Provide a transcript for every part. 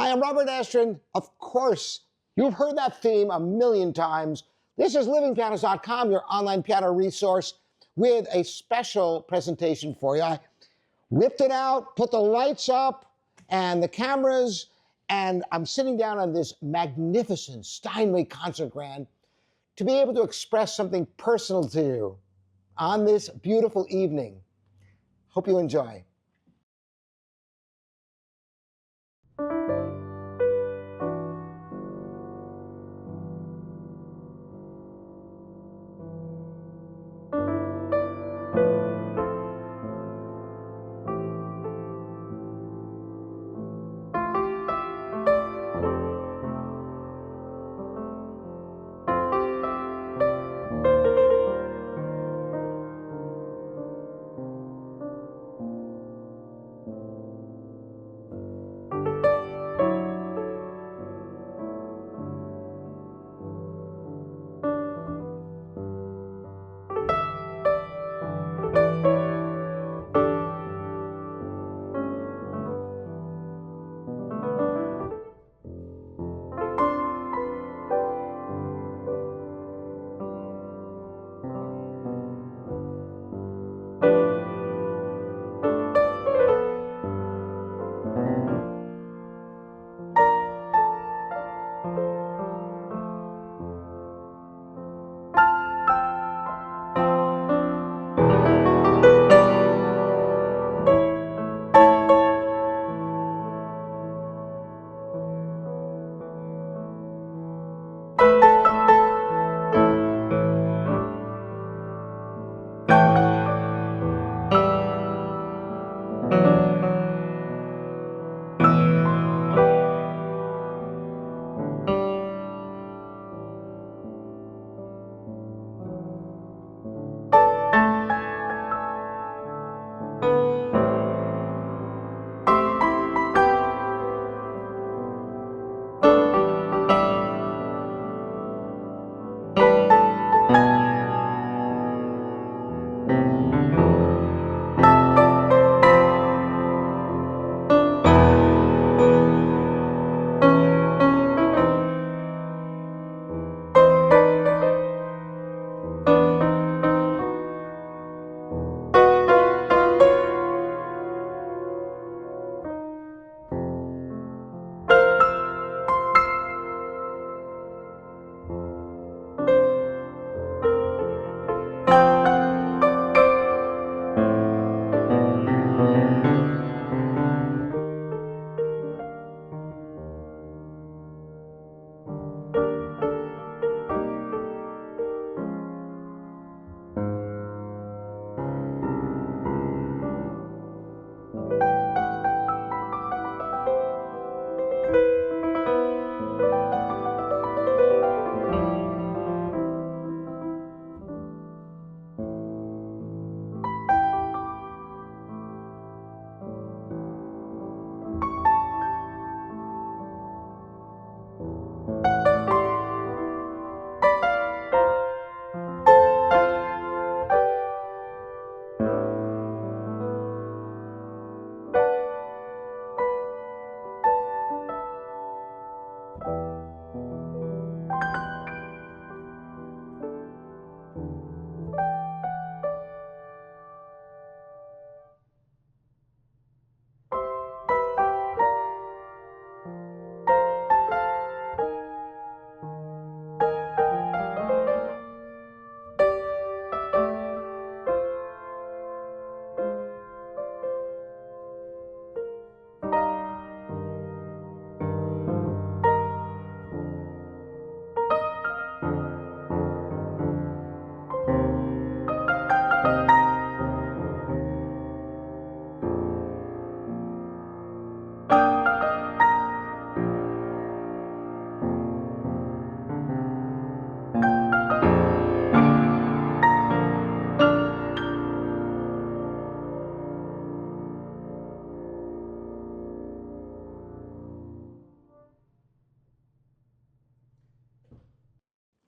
Hi, I'm Robert Estrin. Of course, you've heard that theme a million times. This is livingpianos.com, your online piano resource, with a special presentation for you. I whipped it out, put the lights up and the cameras, and I'm sitting down on this magnificent Steinway concert grand to be able to express something personal to you on this beautiful evening. Hope you enjoy.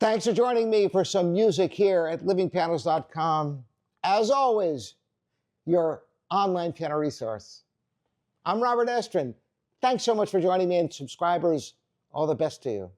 Thanks for joining me for some music here at livingpianos.com. As always, your online piano resource. I'm Robert Estrin. Thanks so much for joining me, and subscribers, all the best to you.